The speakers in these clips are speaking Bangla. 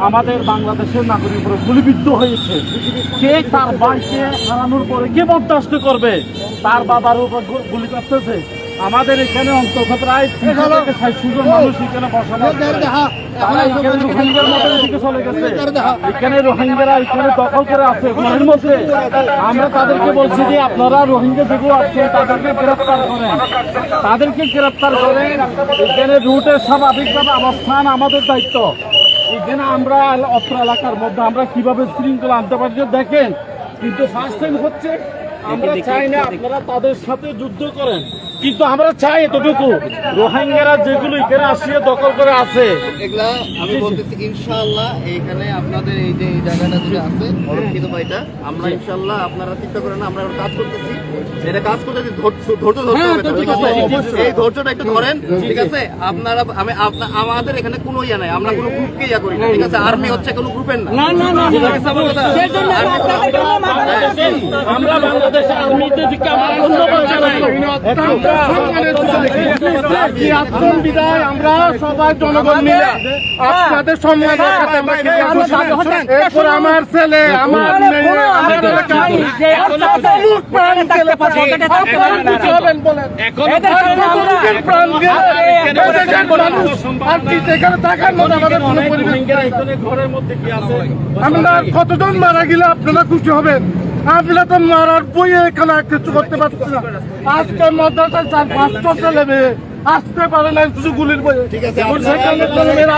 আমাদের বাংলাদেশের নাগরিক উপরে গুলিবিদ্ধ হয়েছে। কে তার ভাইকে হারানোর পরে কে বরদাস্ত করবে? তার বাবার উপর গুলি করতেছে। আমাদের এখানে অন্তত প্রায় 60 জন মানুষ এখানে বসবাস করে। তারা এখানে রোহিঙ্গার মতো এদিকে চলে গেছে। এখানে রোহিঙ্গারা এখানে দখল করে আছে ঘরের মধ্যে। আমরা তাদেরকে বলছি যে আপনারা রোহিঙ্গা যেগুলো আছে তাদেরকে গ্রেফতার করেন, তাদেরকে গ্রেফতার করেন। এখানে রুটের স্বাভাবিকভাবে অবস্থান আমাদের দায়িত্ব। এখানে আমরা অত্র এলাকার মধ্যে আমরা কিভাবে শৃঙ্খলা আনতে পারি দেখেন। কিন্তু ফার্স্ট টাইম হচ্ছে, আমরা চাই না আপনারা তাদের সাথে যুদ্ধ করেন, কিন্তু আমরা চাই এতটুকু রোহিঙ্গারা যেগুলো এখানে আসিয়ে দখল করে আছে এগুলা আমি বলতেছি ইনশাআল্লাহ এখানে আপনাদের এই যে এই জায়গাটা যেটা আছে অরক্ষিত বাড়িটা আমরা ইনশাআল্লাহ আপনারা চিন্তা করেন না, আমরা কাজ করতেছি। এটা কাজ করতে ধৈর্য ধরতে হবে, ঠিক আছে? এই ধৈর্যটা একটু ধরেন, ঠিক আছে? আপনারা আমাদের এখানে কোনো ইয়া নাই, আমরা কোনো গ্রুপকে ইয়া করি না, ঠিক আছে? আর্মি হচ্ছে কোনো গ্রুপের না। আমরা বাংলাদেশ আর্মিতে দিকে আমরা ধন্যবাদ জানাই। আমরা সবাই জনগণ মিলে আপনাদের সম্মান এরপর আমার ছেলে আমার আমরা কতজন মারা গেলে আপনারা খুশি হবেন? আপনারা তো মারার বইয়ে এখানে কিছু করতে পারছি না। আজকে মাদ্রাসায় 4-5টা ছেলে মেয়ে আসতে পারে না, কিছু গুলির বইয়ে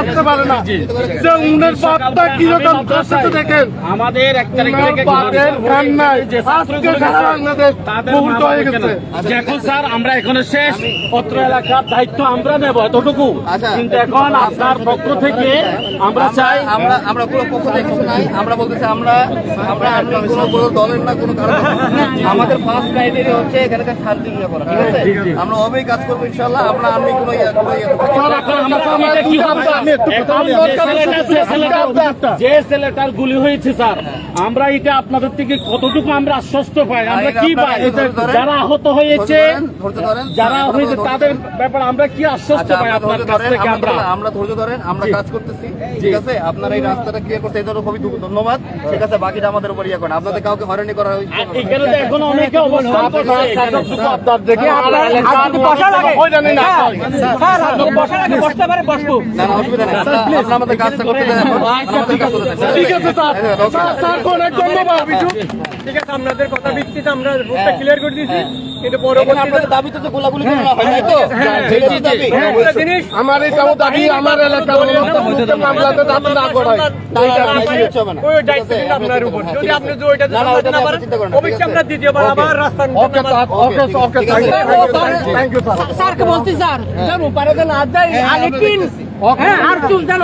আসতে পারে না। যে উনের বাপটা কিরকম সাথে দেখেন, আমাদের এখন স্যার আমরা এখানে শেষ অত্র এলাকার দায়িত্ব আমরা নেব এতটুকু। কিন্তু এখন আপনার পক্ষ থেকে আমরা চাই, আমরা কোনো পক্ষ থেকে কিছু নাই, আমরা বলতেছি আমরা কোনো দলের না, কোনো কারণ আমাদের ফার্স্ট ক্রাইটেরিয়া হচ্ছে এখানকার শান্তি নিয়ে করা, ঠিক আছে? আমরা অবেই কাজ করবো ইনশাআল্লাহ। আমরা আমি কোনো যে ছেলেটার গুলি হয়েছে স্যার, আমরা এটা আপনাদের থেকে কতটুকু আমরা আশ্বস্ত পাই, আমরা কি পাই? যারা আহত হয়েছে, যারা হয়েছে তাদের ব্যাপারে আমরা কি আশ্বস্ত পাই আপনার কাছ থেকে? আমরা ধৈর্য ধরেন, আমরা কাজ করতেছি, ঠিক আছে? আপনারা এই রাস্তাটা ক্লিয়ার করতে এই জন্য খুবই ধন্যবাদ, ঠিক আছে? বাকিটা আমাদের উপর ইয়ে করেন, আপনাদের কাউকে হয়রানি করা হয়েছে এখানে তো এখন অনেকে অবস্থান করছে। আপনার দেখে আমাদের কাজটা করতে দেন, ঠিক আছে স্যার, অনেক ধন্যবাদ। ঠিক আছে, আপনাদের কথা ভিত্তিতে আমরা রুটটা ক্লিয়ার করে দিয়েছি, কিন্তু পরবর্তী আপনাদের দাবিতে তো গোলাগুলি করা হয়, তাই তো? জিনিস আমার এটাও দাবি, আমার এলাকার মামলাতে দাবি না করায় ওই দায়িত্ব কিন্তু আপনার উপর। যদি আপনি ওইটা না পারেন, অবশ্যই আমরা দ্বিতীয়বার আবার রাস্তার ওকে থ্যাংক ইউ স্যার। স্যারকে বলছি স্যার, যেন পারে যেন আর দেয় আর 3 আর চুল যেন